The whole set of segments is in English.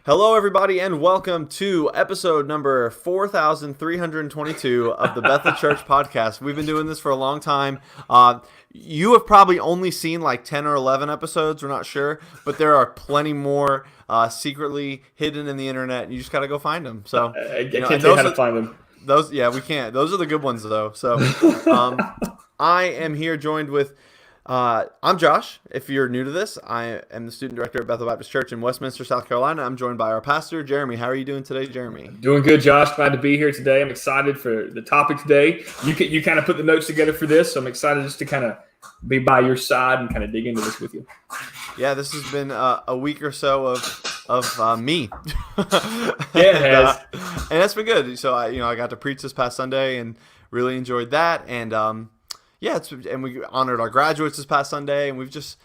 Hello, everybody, and welcome to episode number 4,322 of the Bethel Church podcast. We've been doing this for a long time. You have probably only seen like 10 or 11 episodes, we're not sure, but there are plenty more secretly hidden in the internet, and you just got to go find them. So, I you know, can't and tell you those how to are find them. those. Yeah, we can't. Those are the good ones, though. So, I am here joined with. I'm Josh. If you're new to this, I am the student director at Bethel Baptist Church in Westminster, South Carolina. I'm joined by our pastor, Jeromy. How are you doing today, Jeromy? Doing good, Josh. Glad to be here today. I'm excited for the topic today. You kind of put the notes together for this, so I'm excited just to kind of be by your side and kind of dig into this with you. Yeah, this has been a week or so of me. Yeah, it has. And that's been good. So I got to preach this past Sunday and really enjoyed that. And yeah, and we honored our graduates this past Sunday, and we've just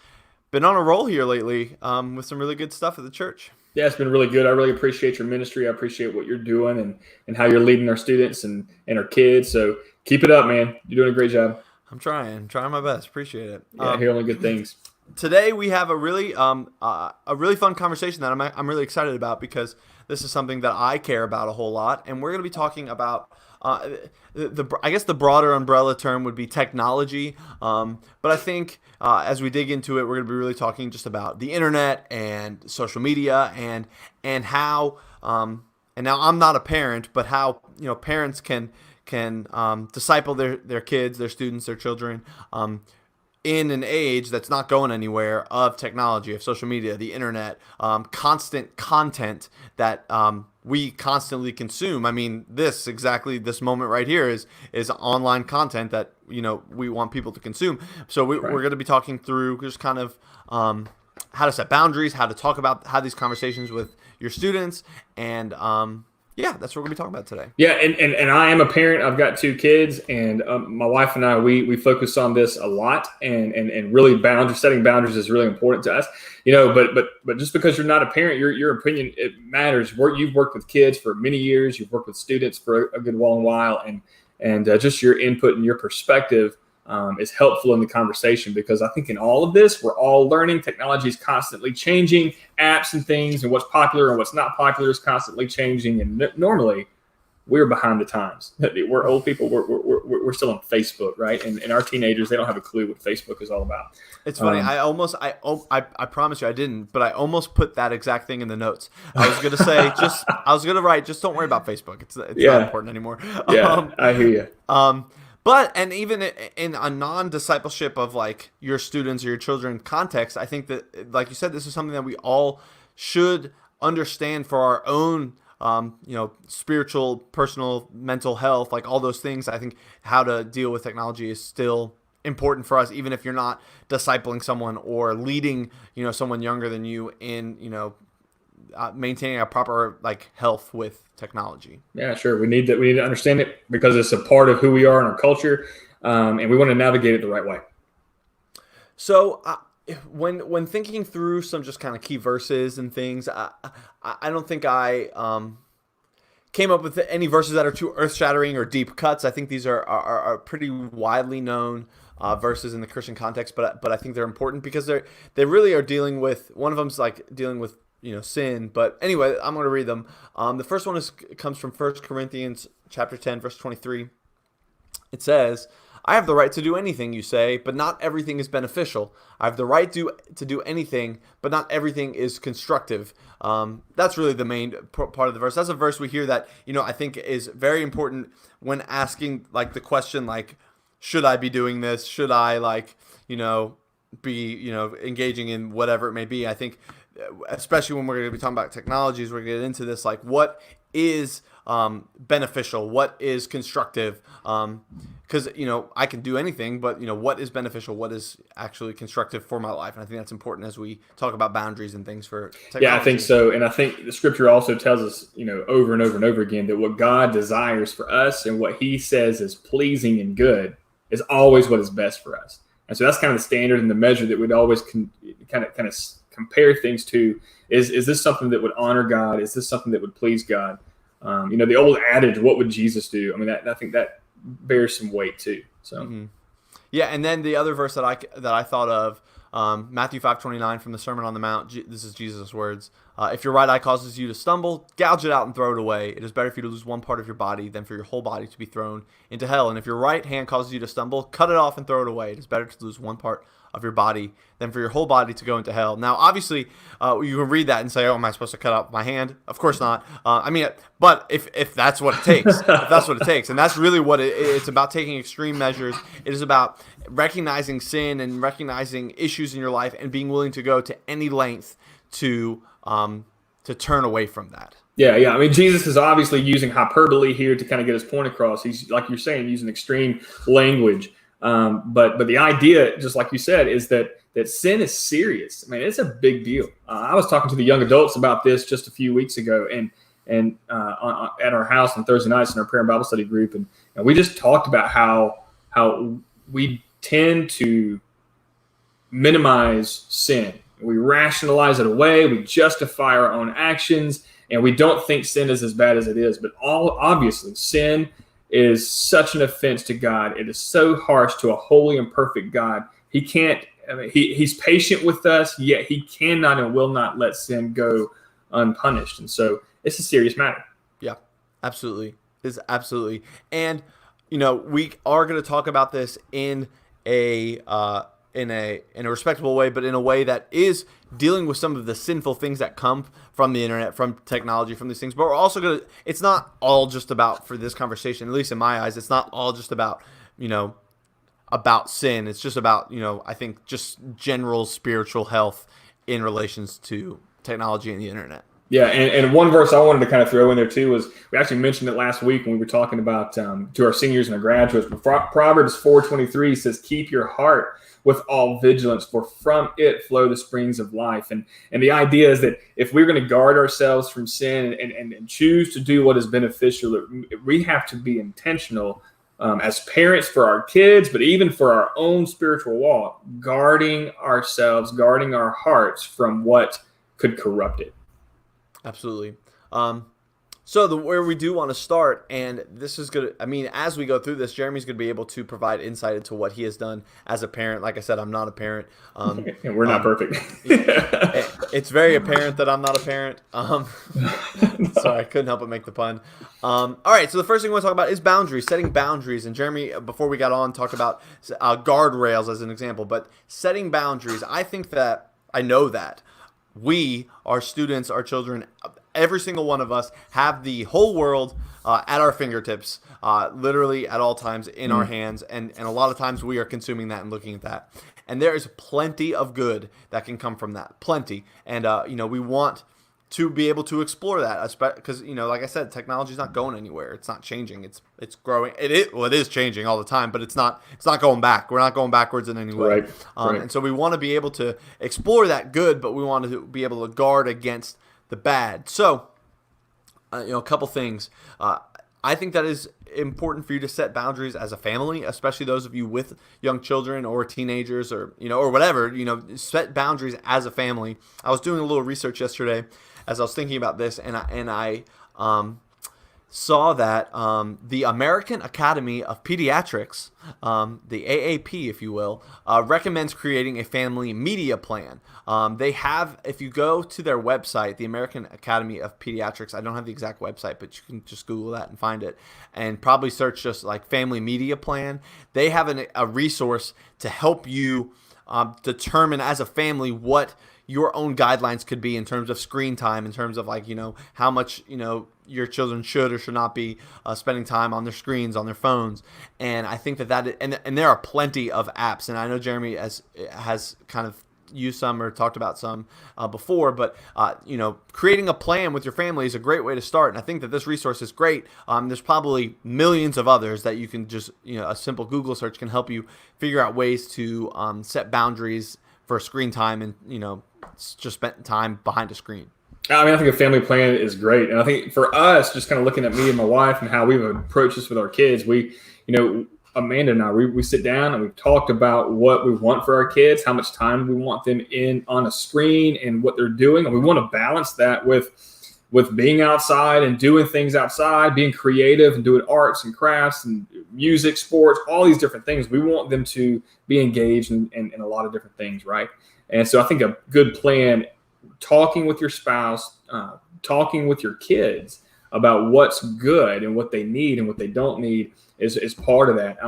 been on a roll here lately with some really good stuff at the church. Yeah, it's been really good. I really appreciate your ministry. I appreciate what you're doing and how you're leading our students and our kids. So keep it up, man. You're doing a great job. I'm trying my best. Appreciate it. Yeah, I hear only good things. Today we have a really fun conversation that I'm really excited about because this is something that I care about a whole lot, and we're going to be talking about I guess the broader umbrella term would be technology, but I think as we dig into it, we're going to be really talking just about the internet and social media and how and now I'm not a parent, but how parents can disciple their kids, their students, their children. In an age that's not going anywhere of technology, of social media, the internet, constant content that we constantly consume. I mean, this moment right here is online content that we want people to consume. So we're going to be talking through just kind of how to set boundaries, how to have these conversations with your students, and yeah, that's what we're going to be talking about today. Yeah, and I am a parent. I've got two kids, and my wife and I, we focus on this a lot, and really setting boundaries is really important to us. But just because you're not a parent, your opinion, it matters. You've worked with kids for many years. You've worked with students for a good long while, and just your input and your perspective is helpful in the conversation, because I think in all of this, we're all learning. Technology is constantly changing, apps and things, and what's popular and what's not popular is constantly changing. And normally, we're behind the times. We're old people. We're still on Facebook, right? And our teenagers, they don't have a clue what Facebook is all about. It's funny. I promise you I didn't, but I almost put that exact thing in the notes. I was gonna say write, just don't worry about Facebook. It's not important anymore. Yeah, I hear you. But even in a non-discipleship of like your students or your children context, I think that, like you said, this is something that we all should understand for our own, spiritual, personal, mental health, like all those things. I think how to deal with technology is still important for us, even if you're not discipling someone or leading, someone younger than you in, maintaining a proper health with technology. Yeah, sure. We need to understand it because it's a part of who we are in our culture, and we want to navigate it the right way. So when thinking through some just kind of key verses and things, I don't think I came up with any verses that are too earth-shattering or deep cuts. I think these are pretty widely known verses in the Christian context, but I think they're important because they really are dealing with, one of them's dealing with sin. But anyway, I'm going to read them. The first one comes from 1 Corinthians chapter 10, verse 23. It says, "I have the right to do anything, you say, but not everything is beneficial. I have the right to do anything, but not everything is constructive." That's really the main part of the verse. That's a verse we hear that, I think is very important when asking the question, should I be doing this? Should I be, engaging in whatever it may be? I think especially when we're going to be talking about technologies, we're going to get into this, what is beneficial, what is constructive, because I can do anything, but what is beneficial, what is actually constructive for my life. And I think that's important as we talk about boundaries and things for technology. Yeah, I think so. And I think the scripture also tells us, over and over and over again, that what God desires for us and what he says is pleasing and good is always what is best for us. And so that's kind of the standard and the measure that we'd always kind of compare things to. Is this something that would honor God? Is this something that would please God? The old adage, what would Jesus do? I mean, I think that bears some weight too. So, yeah. And then the other verse that I thought of, Matthew 5:29 from the Sermon on the Mount. This is Jesus' words. If your right eye causes you to stumble, gouge it out and throw it away. It is better for you to lose one part of your body than for your whole body to be thrown into hell. And if your right hand causes you to stumble, cut it off and throw it away. It is better to lose one part of your body than for your whole body to go into hell. Now, obviously, you can read that and say, "Oh, am I supposed to cut off my hand?" Of course not. But if that's what it takes, and that's really what it's about, taking extreme measures. It is about recognizing sin and recognizing issues in your life and being willing to go to any length to turn away from that. Yeah. I mean, Jesus is obviously using hyperbole here to kind of get his point across. He's, like you're saying, using extreme language. But the idea, just like you said, is that sin is serious. I mean, it's a big deal. I was talking to the young adults about this just a few weeks ago, and at our house on Thursday nights in our prayer and Bible study group, and we just talked about how we tend to minimize sin. We rationalize it away. We justify our own actions, and we don't think sin is as bad as it is. But obviously, sin is such an offense to God. It is so harsh to a holy and perfect God. He can't. I mean, he's patient with us, yet he cannot and will not let sin go unpunished. And so it's a serious matter. Yeah, absolutely. It's absolutely. And we are going to talk about this in a respectable way, but in a way that is dealing with some of the sinful things that come from the internet, from technology, from these things. But we're also going to, it's not all just about, for this conversation, at least in my eyes, it's not all just about, about sin. It's just about, I think just general spiritual health in relations to technology and the internet. Yeah, and one verse I wanted to kind of throw in there too was, we actually mentioned it last week when we were talking about to our seniors and our graduates. Proverbs 4:23 says, "Keep your heart with all vigilance, for from it flow the springs of life." And the idea is that if we're going to guard ourselves from sin and choose to do what is beneficial, we have to be intentional as parents for our kids, but even for our own spiritual walk, guarding ourselves, guarding our hearts from what could corrupt it. Absolutely. So where we do want to start, and this is going to, as we go through this, Jeremy's going to be able to provide insight into what he has done as a parent. Like I said, I'm not a parent. And we're not perfect. It's very apparent that I'm not a parent. So I couldn't help but make the pun. All right, so the first thing we want to talk about is boundaries, setting boundaries. And Jeremy, before we got on, talked about guardrails as an example. But setting boundaries, I know that we, our students, our children, every single one of us have the whole world at our fingertips, literally at all times in our hands. And a lot of times we are consuming that and looking at that. And there is plenty of good that can come from that. Plenty. And, we want to be able to explore that, because, like I said, technology is not going anywhere. It's not changing. It's growing. It is changing all the time, but it's not going back. We're not going backwards in any way. Right. And so we want to be able to explore that good, but we want to be able to guard against the bad. So, a couple things. I think that is important for you to set boundaries as a family, especially those of you with young children or teenagers or whatever. Set boundaries as a family. I was doing a little research yesterday as I was thinking about this, and I saw that the American Academy of Pediatrics, the AAP, if you will, recommends creating a family media plan. They have, if you go to their website, the American Academy of Pediatrics, I don't have the exact website, but you can just Google that and find it, and probably search just like family media plan. They have a resource to help you determine as a family what your own guidelines could be in terms of screen time, in terms of how much your children should or should not be spending time on their screens, on their phones. And I think and there are plenty of apps, and I know Jeremy has kind of used some or talked about some before, but creating a plan with your family is a great way to start. And I think that this resource is great. There's probably millions of others that you can just a simple Google search can help you figure out ways to set boundaries for screen time and just spent time behind a screen. I think a family plan is great. And I think for us, just kind of looking at me and my wife and how we've approached this with our kids, we, Amanda and I, we sit down and we've talked about what we want for our kids, how much time we want them in on a screen and what they're doing. And we want to balance that with being outside and doing things outside, being creative and doing arts and crafts and music, sports, all these different things. We want them to be engaged in a lot of different things, right? And so I think a good plan talking with your spouse, talking with your kids about what's good and what they need and what they don't need is part of that.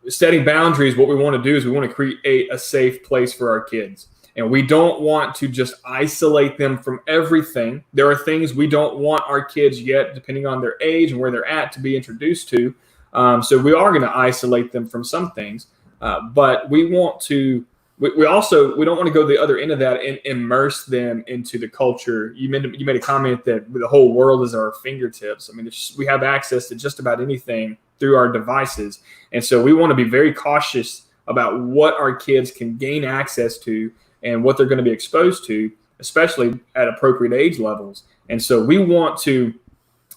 Setting boundaries, what we want to do is we want to create a safe place for our kids. And we don't want to just isolate them from everything. There are things we don't want our kids yet, depending on their age and where they're at, to be introduced to. So we are going to isolate them from some things. But we want to, we don't want to go to the other end of that and immerse them into the culture. You made a comment that the whole world is at our fingertips. I mean, we have access to just about anything through our devices. And so we want to be very cautious about what our kids can gain access to and what they're going to be exposed to, especially at appropriate age levels. And so we want to,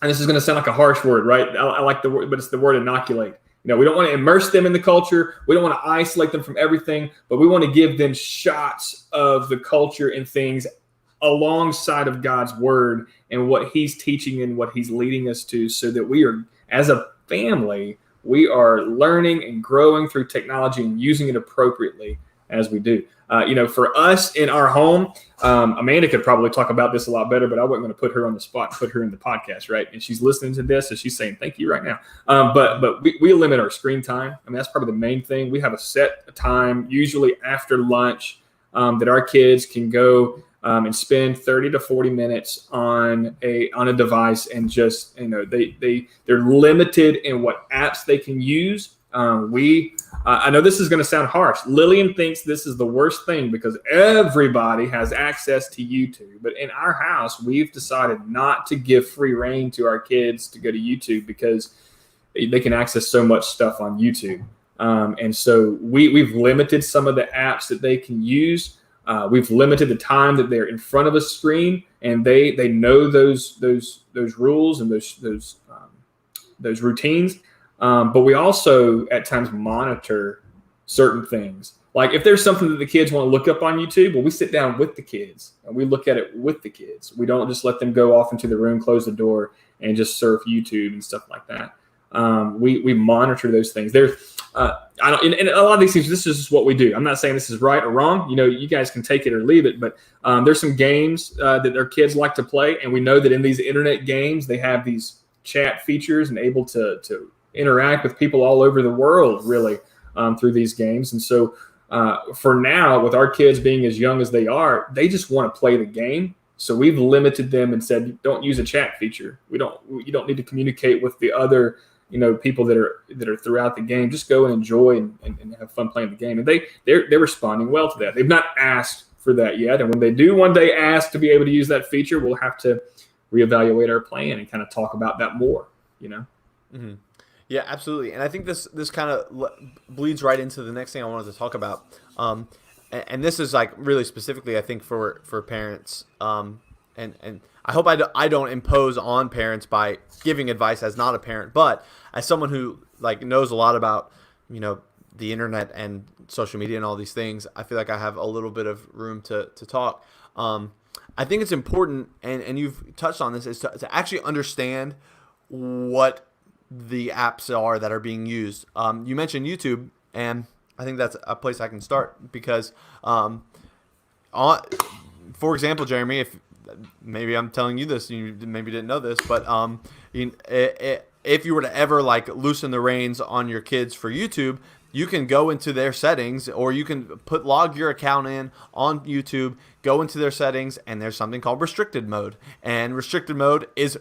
and this is going to sound like a harsh word, right? I like the word, but it's the word inoculate. We don't want to immerse them in the culture. We don't want to isolate them from everything, but we want to give them shots of the culture and things alongside of God's word and what he's teaching and what he's leading us to, so that we are, as a family, we are learning and growing through technology and using it appropriately as we do. For us in our home, Amanda could probably talk about this a lot better, but I wasn't going to put her on the spot, put her in the podcast, right? And she's listening to this, so she's saying thank you right now. But we limit our screen time. I mean, that's probably the main thing. We have a set time, usually after lunch, that our kids can go and spend 30 to 40 minutes on a device, and just they're limited in what apps they can use. I know this is going to sound harsh. Lillian thinks this is the worst thing because everybody has access to YouTube. But in our house, we've decided not to give free reign to our kids to go to YouTube because they can access so much stuff on YouTube. And so we've limited some of the apps that they can use. We've limited the time that they're in front of a screen, and they know those rules and those routines. But we also at times monitor certain things. Like if there's something that the kids want to look up on YouTube, well, we sit down with the kids and we look at it with the kids. We don't just let them go off into the room, close the door, and just surf YouTube and stuff like that. We monitor those things. In a lot of these things, this is just what we do. I'm not saying this is right or wrong. You guys can take it or leave it. But there's some games that their kids like to play, and we know that in these internet games, they have these chat features and able to interact with people all over the world, really, through these games. And so for now, with our kids being as young as they are, they just want to play the game. So we've limited them and said, don't use a chat feature. You don't need to communicate with the other people that are throughout the game. Just go and enjoy and have fun playing the game. And they're responding well to that. They've not asked for that yet. And when they do one day ask to be able to use that feature, we'll have to reevaluate our plan and kind of talk about that more, Mm-hmm. Yeah, absolutely. And I think this kind of bleeds right into the next thing I wanted to talk about. And this is like really specifically, I think, for parents. And I hope I don't impose on parents by giving advice as not a parent, but as someone who knows a lot about, the internet and social media and all these things, I feel like I have a little bit of room to talk. I think it's important, and you've touched on this, is to actually understand what the apps are that are being used. You mentioned YouTube, and I think that's a place I can start because, for example, Jeromy, if maybe I'm telling you this, you maybe didn't know this, but if you were to ever loosen the reins on your kids for YouTube, you can go into their settings, or you can log your account in on YouTube, go into their settings, and there's something called restricted mode, and restricted mode is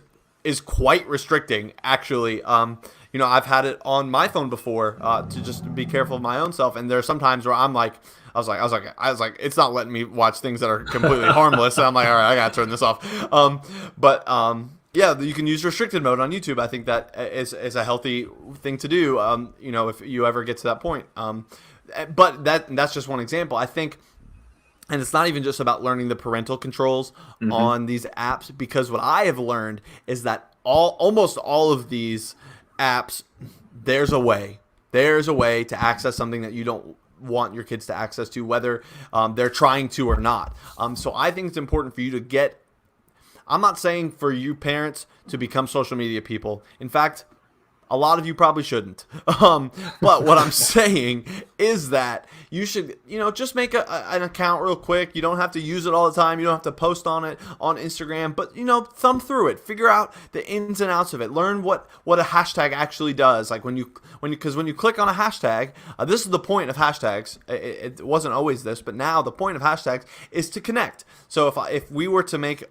quite restricting, actually. I've had it on my phone before to just be careful of my own self. And there's sometimes where I was like, it's not letting me watch things that are completely harmless. And I'm like, all right, I gotta turn this off. Yeah, you can use restricted mode on YouTube. I think that is a healthy thing to do. If you ever get to that point. But that's just one example. I think. And it's not even just about learning the parental controls on these apps, because what I have learned is that almost all of these apps, there's a way to access something that you don't want your kids to access to, whether they're trying to or not. So I think it's important for you to I'm not saying for you parents to become social media people. In fact, A lot of you probably shouldn't. But what I'm saying is that you should, just make an account real quick. You don't have to use it all the time. You don't have to post on it on Instagram, but thumb through it, figure out the ins and outs of it, learn what a hashtag actually does. Like when you click on a hashtag, this is the point of hashtags. It wasn't always this, but now the point of hashtags is to connect. So if we were to make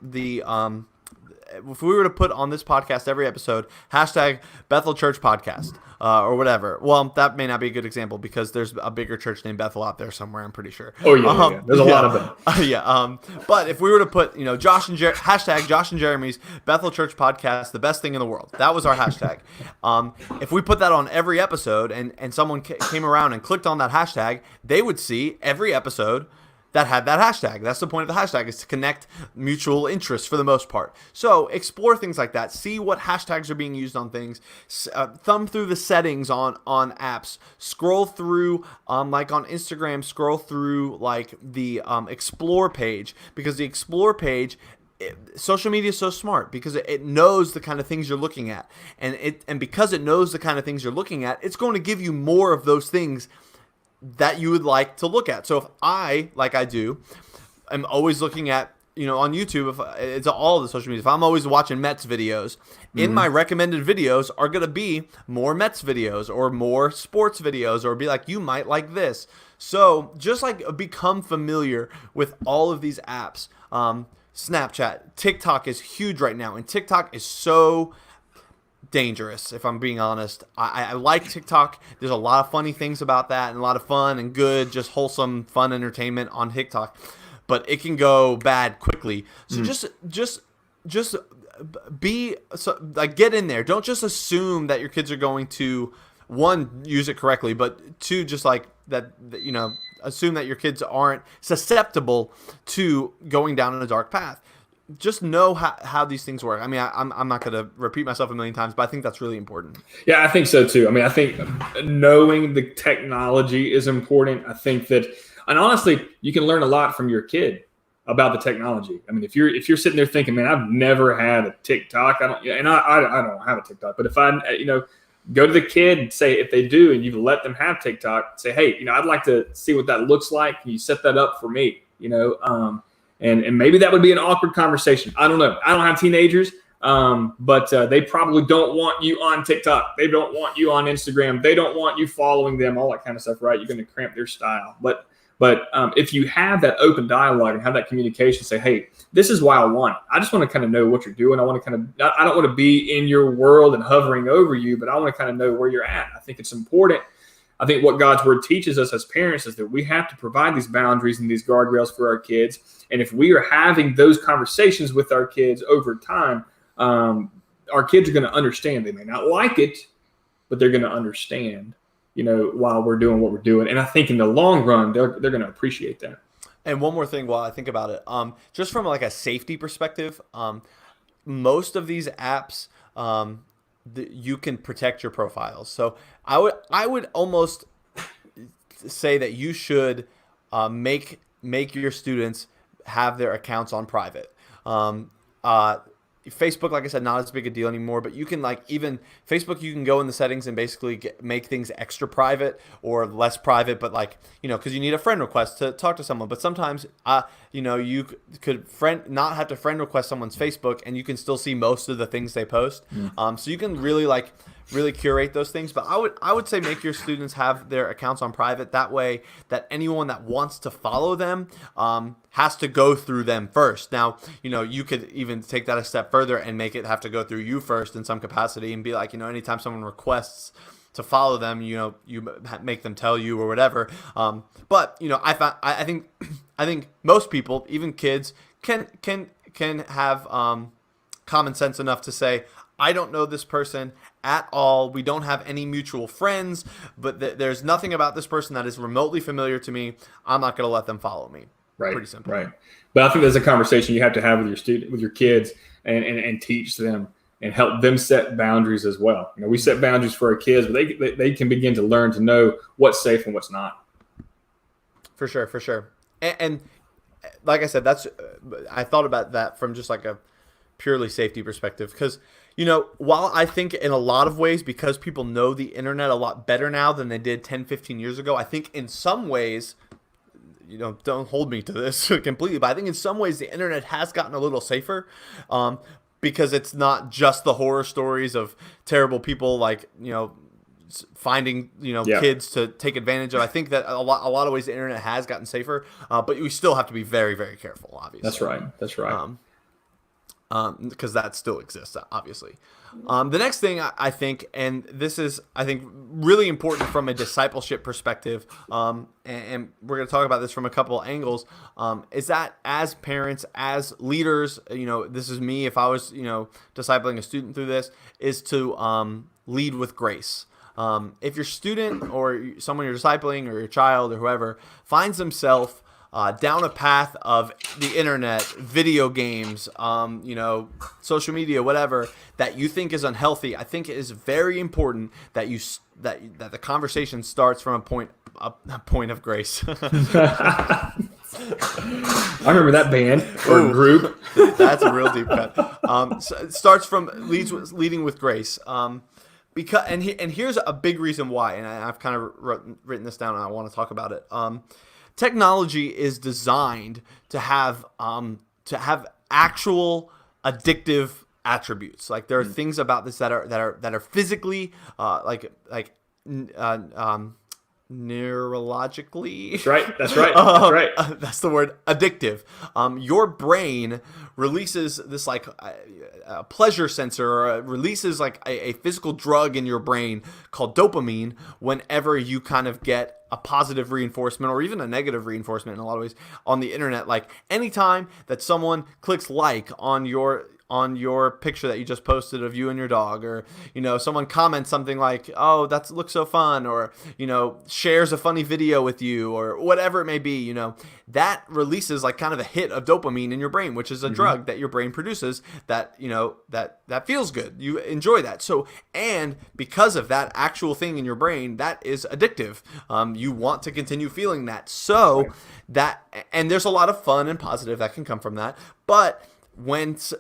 if we were to put on this podcast every episode, hashtag Bethel Church Podcast, or whatever. Well, that may not be a good example because there's a bigger church named Bethel out there somewhere, I'm pretty sure. Oh, yeah. There's a lot of them. But if we were to put, hashtag Josh and Jeremy's Bethel Church Podcast, the best thing in the world. That was our hashtag. If we put that on every episode and someone came around and clicked on that hashtag, they would see every episode that had that hashtag. That's the point of the hashtag, is to connect mutual interests for the most part. So explore things like that. See what hashtags are being used on things. Thumb through the settings on apps. Scroll through, like on Instagram, scroll through like the explore page, because the explore page, social media is so smart because it knows the kind of things you're looking at, and because it knows the kind of things you're looking at, it's going to give you more of those things that you would like to look at. So if I, like I do, am always looking at, on YouTube, if it's all the social media, if I'm always watching Mets videos, in my recommended videos are going to be more Mets videos or more sports videos, or be like, you might like this. So just like become familiar with all of these apps. Snapchat, TikTok is huge right now, and TikTok is so dangerous, if I'm being honest. I like TikTok. There's a lot of funny things about that, and a lot of fun and good, just wholesome, fun entertainment on TikTok. But it can go bad quickly. So just get in there. Don't just assume that your kids are going to, one, use it correctly, but two, just like that, assume that your kids aren't susceptible to going down a dark path. Just know how these things work. I mean, I'm not going to repeat myself a million times, but I think that's really important. Yeah, I think so too. I mean, I think knowing the technology is important. I think that, and honestly, you can learn a lot from your kid about the technology. I mean, if you're sitting there thinking, man, I've never had a TikTok, I don't have a TikTok, but if I, go to the kid and say, if they do, and you've let them have TikTok, say, hey, I'd like to see what that looks like. Can you set that up for me? And maybe that would be an awkward conversation. I don't know. I don't have teenagers, but they probably don't want you on TikTok. They don't want you on Instagram. They don't want you following them, all that kind of stuff, right? You're going to cramp their style. But if you have that open dialogue and have that communication, say, hey, this is why I want it. I just want to kind of know what you're doing. I want to I don't want to be in your world and hovering over you, but I want to kind of know where you're at. I think it's important. I think what God's word teaches us as parents is that we have to provide these boundaries and these guardrails for our kids. And if we are having those conversations with our kids over time, our kids are going to understand. They may not like it, but they're going to understand, while we're doing what we're doing. And I think in the long run, they're going to appreciate that. And one more thing while I think about it, just from like a safety perspective, most of these apps, you can protect your profiles. So I would almost say that you should make your students have their accounts on private. Facebook, like I said, not as big a deal anymore, but you can even Facebook, you can go in the settings and basically make things extra private or less private, but because you need a friend request to talk to someone. But sometimes, you could not have to friend request someone's Facebook, and you can still see most of the things they post. So you can really curate those things. But I would say make your students have their accounts on private. That way that anyone that wants to follow them has to go through them first. Now, you could even take that a step further and make it have to go through you first in some capacity, and be like, anytime someone requests to follow them, you make them tell you or whatever. But I think most people, even kids, can have common sense enough to say, I don't know this person at all. We don't have any mutual friends, but there's nothing about this person that is remotely familiar to me. I'm not going to let them follow me. Right. Pretty simple. Right. But I think there's a conversation you have to have with your kids, and teach them and help them set boundaries as well. We set boundaries for our kids, but they can begin to learn to know what's safe and what's not. For sure. And like I said, I thought about that from just like a purely safety perspective, because While I think in a lot of ways, because people know the internet a lot better now than they did 10, 15 years ago, I think in some ways, don't hold me to this completely, but I think in some ways the internet has gotten a little safer, because it's not just the horror stories of terrible people like, finding kids to take advantage of. I think that a lot of ways the internet has gotten safer, but we still have to be very, very careful, obviously. That's right. Because that still exists, obviously. The next thing I think, and this is, I think, really important from a discipleship perspective, and we're going to talk about this from a couple of angles, is that as parents, as leaders, this is me if I was, discipling a student through this, is to lead with grace. If your student or someone you're discipling or your child or whoever finds themselves down a path of the internet, video games, social media, whatever, that you think is unhealthy, I think it is very important that that the conversation starts from a point of grace. I remember that band or group. That's a real deep cut. So it starts from leading with grace. Because here's a big reason why, and I've kind of written this down and I want to talk about it. Technology is designed to have actual addictive attributes. Like there are things about this that are physically neurologically. That's right. That's the word, addictive. Your brain releases this like a pleasure sensor, or releases like a physical drug in your brain called dopamine whenever you kind of get a positive reinforcement or even a negative reinforcement in a lot of ways on the internet. Like anytime that someone clicks like on your picture that you just posted of you and your dog, or someone comments something like, oh, that looks so fun, or shares a funny video with you, or whatever it may be, that releases like kind of a hit of dopamine in your brain, which is a drug that your brain produces that that feels good. You enjoy that. So, and because of that actual thing in your brain, that is addictive. You want to continue feeling that. So and there's a lot of fun and positive that can come from that. But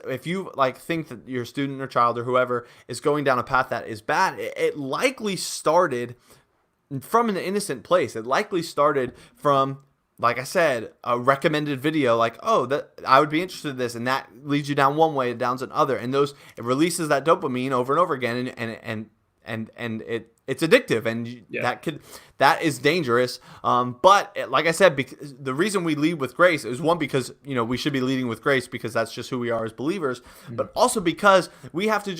if you like think that your student or child or whoever is going down a path that is bad, it likely started from an innocent place. It likely started from, like I said, a recommended video, like, oh, that I would be interested in this, and that leads you down one way, down another, and it releases that dopamine over and over again, and it's addictive, and that is dangerous. But like I said, the reason we lead with grace is one, because we should be leading with grace because that's just who we are as believers, but also because we have to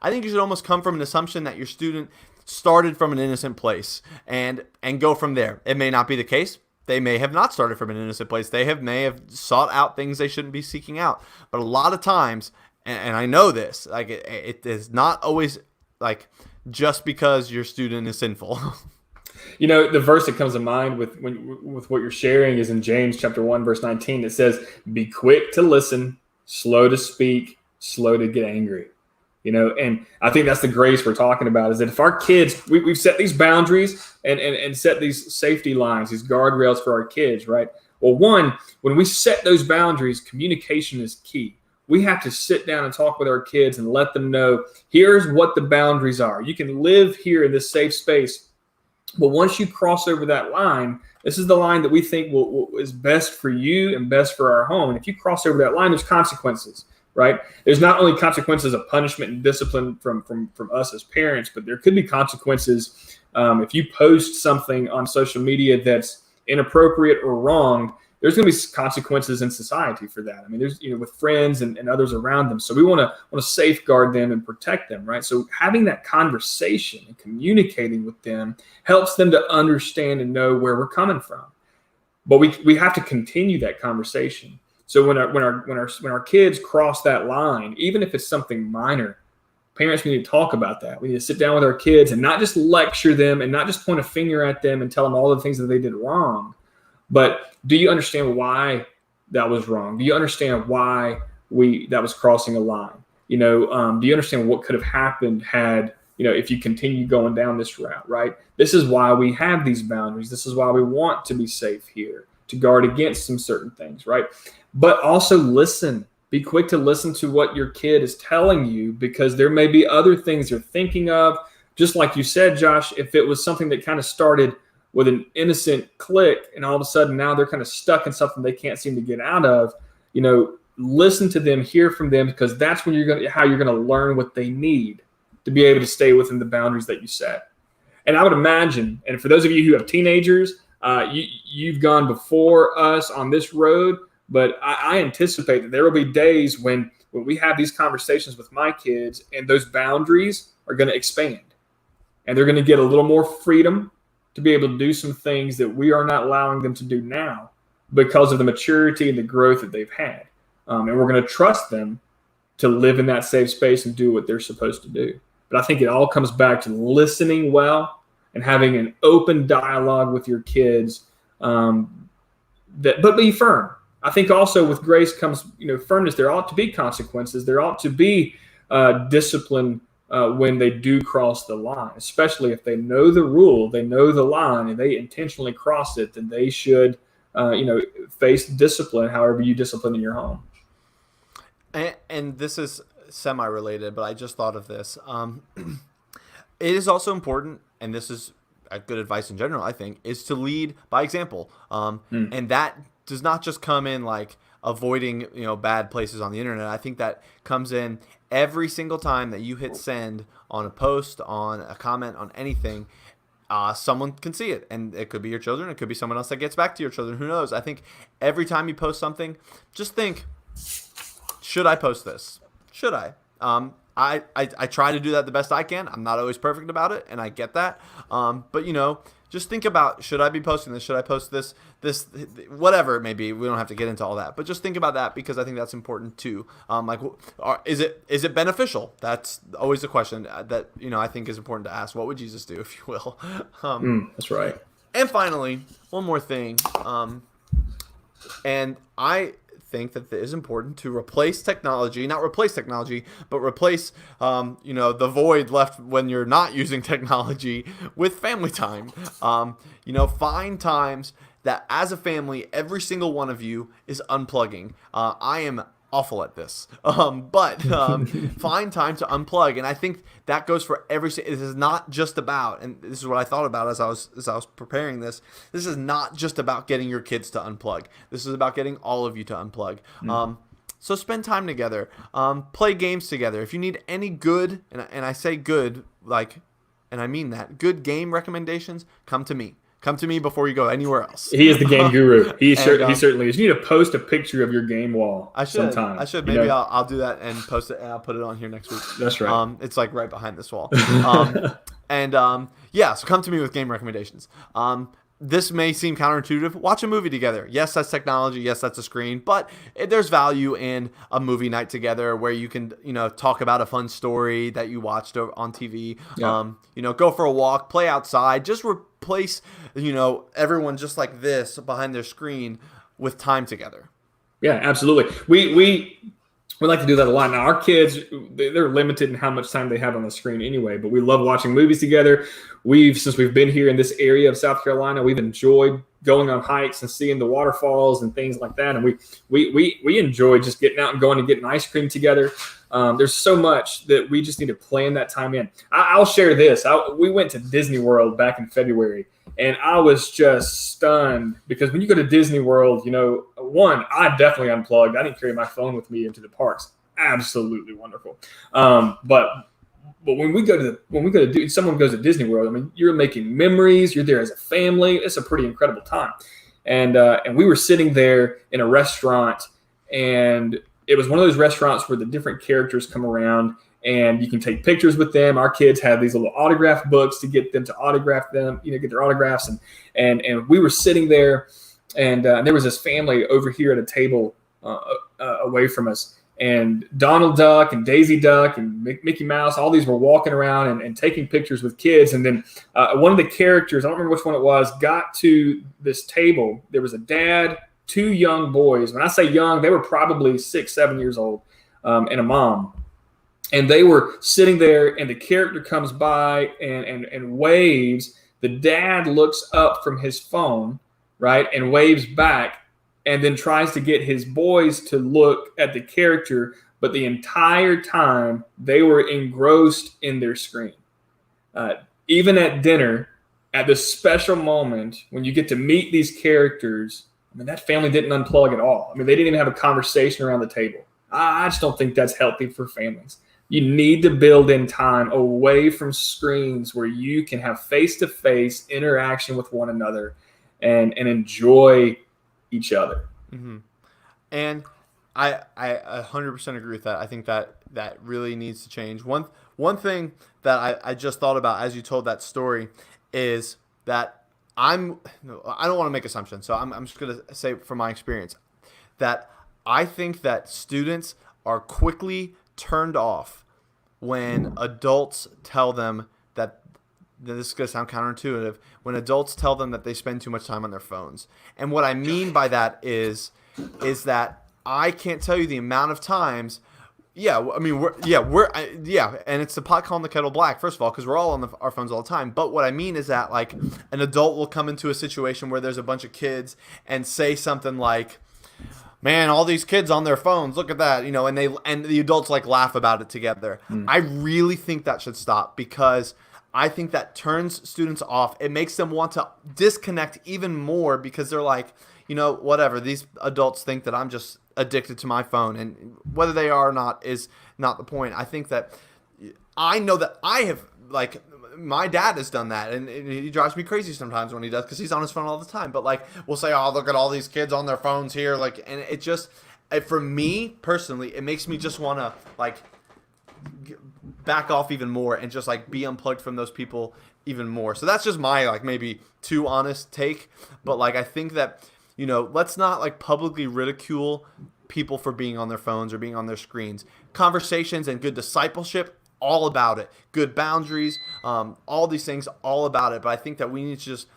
I think you should almost come from an assumption that your student started from an innocent place and go from there. It may not be the case. They may have not started from an innocent place. They may have sought out things they shouldn't be seeking out. But a lot of times, and I know this, like it is not always like just because your student is sinful. The verse that comes to mind with what you're sharing is in James chapter 1, verse 19. It says, "Be quick to listen, slow to speak, slow to get angry." And I think that's the grace we're talking about, is that if our kids, we've set these boundaries and set these safety lines, these guardrails for our kids, right? Well, one, when we set those boundaries, communication is key. We have to sit down and talk with our kids and let them know, here's what the boundaries are. You can live here in this safe space, but once you cross over that line, this is the line that we think is best for you and best for our home. And if you cross over that line, there's consequences. Right? There's not only consequences of punishment and discipline from us as parents, but there could be consequences if you post something on social media that's inappropriate or wrong. There's going to be consequences in society for that. I mean, there's with friends and others around them. So we want to safeguard them and protect them, right? So having that conversation and communicating with them helps them to understand and know where we're coming from. But we have to continue that conversation. So when our kids cross that line, even if it's something minor, parents, we need to talk about that. We need to sit down with our kids and not just lecture them and not just point a finger at them and tell them all the things that they did wrong. But do you understand why that was wrong? Do you understand why that was crossing a line? Do you understand what could have happened had, if you continue going down this route, right? This is why we have these boundaries. This is why we want to be safe here, to guard against some certain things, right? But also listen Be quick to listen to what your kid is telling you, because there may be other things they're thinking of. Just like you said, Josh, if it was something that kind of started with an innocent click and all of a sudden now they're kind of stuck in something they can't seem to get out of, listen to them, hear from them, because that's when how you're going to learn what they need to be able to stay within the boundaries that you set. And I would imagine, and for those of you who have teenagers, you've gone before us on this road, but I anticipate that there will be days when we have these conversations with my kids and those boundaries are going to expand. And they're going to get a little more freedom to be able to do some things that we are not allowing them to do now because of the maturity and the growth that they've had. And we're going to trust them to live in that safe space and do what they're supposed to do. But I think it all comes back to listening well and having an open dialogue with your kids, but be firm. I think also with grace comes, firmness. There ought to be consequences. There ought to be discipline when they do cross the line, especially if they know the rule, they know the line, and they intentionally cross it, then they should, face discipline however you discipline in your home. And this is semi-related, but I just thought of this. It is also important, and this is good advice in general, I think, is to lead by example. And that does not just come in like avoiding, bad places on the internet. I think that comes in every single time that you hit send on a post, on a comment, on anything. Someone can see it, and it could be your children. It could be someone else that gets back to your children. Who knows? I think every time you post something, just think, should I post this? Should I? I try to do that the best I can. I'm not always perfect about it, and I get that. But just think about, should I be posting this? Should I post this, whatever it may be. We don't have to get into all that, but just think about that, because I think that's important too. Is it beneficial? That's always a question that I think is important to ask. What would Jesus do, if you will? That's right. And finally, one more thing. And I think that it is important to replace technology, not replace technology, but replace, the void left when you're not using technology with family time. Find times that as a family, every single one of you is unplugging. I am awful at this, but find time to unplug, and I think that goes for every. It is not just about, and this is what I thought about as I was preparing this. This is not just about getting your kids to unplug. This is about getting all of you to unplug. So spend time together, play games together. If you need any good, and I say good, and I mean that, good game recommendations, come to me. Come to me before you go anywhere else. He is the game guru. He certainly is. You need to post a picture of your game wall. Sometime. I should. Maybe I'll do that and post it, and I'll put it on here next week. That's right. It's like right behind this wall. So come to me with game recommendations. This may seem counterintuitive. Watch a movie together. Yes, that's technology. Yes, that's a screen. But there's value in a movie night together where you can, talk about a fun story that you watched on TV. Yeah. Go for a walk, play outside. Just replace, everyone just like this behind their screen with time together. Yeah, absolutely. We like to do that a lot. Now, our kids, they're limited in how much time they have on the screen anyway, but we love watching movies together. Since we've been here in this area of South Carolina, we've enjoyed going on hikes and seeing the waterfalls and things like that. And we enjoy just getting out and going and getting ice cream together. There's so much that we just need to plan that time in. I'll share this. We went to Disney World back in February, and I was just stunned because when you go to Disney World, one, I definitely unplugged. I didn't carry my phone with me into the parks. Absolutely wonderful. But when someone goes to Disney World, I mean, you're making memories. You're there as a family. It's a pretty incredible time. And we were sitting there in a restaurant, and it was one of those restaurants where the different characters come around and you can take pictures with them. Our kids have these little autograph books to get them to autograph them, get their autographs. And we were sitting there, and there was this family over here at a table away from us. And Donald Duck and Daisy Duck and Mickey Mouse, all these were walking around and taking pictures with kids. And then one of the characters, I don't remember which one it was, got to this table. There was a dad, two young boys. When I say young, they were probably 6, 7 years old, and a mom. And they were sitting there, and the character comes by and waves. The dad looks up from his phone, right, and waves back. and then tries to get his boys to look at the character, but the entire time they were engrossed in their screen. Even at dinner, at the special moment when you get to meet these characters, I mean, that family didn't unplug at all. I mean, they didn't even have a conversation around the table. I just don't think that's healthy for families. You need to build in time away from screens where you can have face-to-face interaction with one another and enjoy each other. Mm-hmm. And I 100% agree with that. I think that really needs to change. One thing that I just thought about as you told that story is that I don't want to make assumptions, so I'm just going to say from my experience that I think that students are quickly turned off when adults tell them that this is going to sound counterintuitive, when adults tell them that they spend too much time on their phones. And what I mean by that is that I can't tell you the amount of times. Yeah, I mean, and it's the pot calling the kettle black, first of all, because we're all on our phones all the time. But what I mean is that, like, an adult will come into a situation where there's a bunch of kids and say something like, man, all these kids on their phones, look at that, and the adults, like, laugh about it together. I really think that should stop, because I think that turns students off. It makes them want to disconnect even more, because they're like, whatever, these adults think that I'm just addicted to my phone, and whether they are or not is not the point. I think that I know that I have, like, my dad has done that, and he drives me crazy sometimes when he does, because he's on his phone all the time. But, like, we'll say, oh, look at all these kids on their phones here, like, and it just, for me personally, it makes me just want to, like, back off even more and just, like, be unplugged from those people even more. So that's just my, like, maybe too honest take, but, like, I think that, let's not, like, publicly ridicule people for being on their phones or being on their screens. Conversations and good discipleship, all about it. Good boundaries, all these things, all about it. But I think that we need to just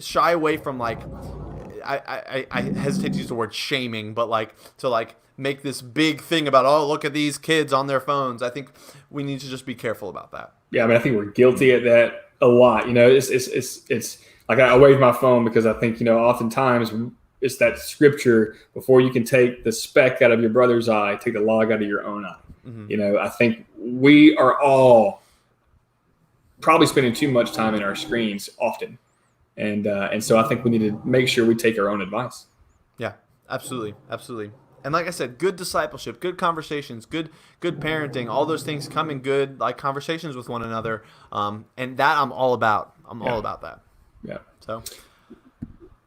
shy away from, like, I hesitate to use the word shaming, but, like, to, like, make this big thing about, oh, look at these kids on their phones. I think we need to just be careful about that. Yeah, I mean, I think we're guilty at that a lot. It's like, I wave my phone because I think, oftentimes it's that scripture, before you can take the speck out of your brother's eye, take the log out of your own eye. Mm-hmm. I think we are all probably spending too much time in our screens often. And so I think we need to make sure we take our own advice. Yeah, absolutely. Absolutely. And like I said, good discipleship, good conversations, good parenting, all those things come in good, like, conversations with one another. And that I'm all about. All about that. Yeah. So,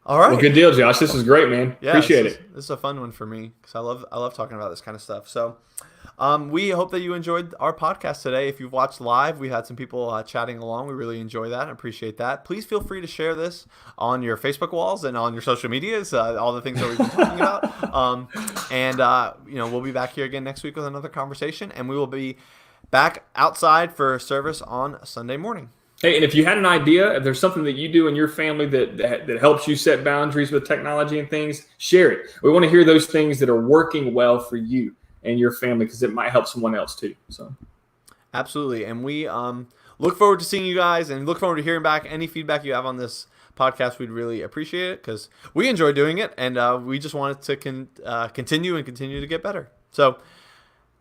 all right. Well, good deal, Josh. This was great, man. Yeah, Appreciate it. This is a fun one for me, because I love talking about this kind of stuff. So, we hope that you enjoyed our podcast today. If you've watched live, we had some people chatting along. We really enjoy that and appreciate that. Please feel free to share this on your Facebook walls and on your social medias, all the things that we've been talking about. We'll be back here again next week with another conversation, and we will be back outside for service on Sunday morning. Hey, and if you had an idea, if there's something that you do in your family that helps you set boundaries with technology and things, share it. We want to hear those things that are working well for you and your family, because it might help someone else too. So, absolutely. And we look forward to seeing you guys, and look forward to hearing back any feedback you have on this podcast. We'd really appreciate it, because we enjoy doing it, and we just want it to continue to get better. So,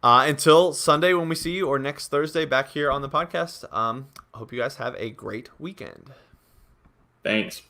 until Sunday when we see you, or next Thursday back here on the podcast, I hope you guys have a great weekend. Thanks.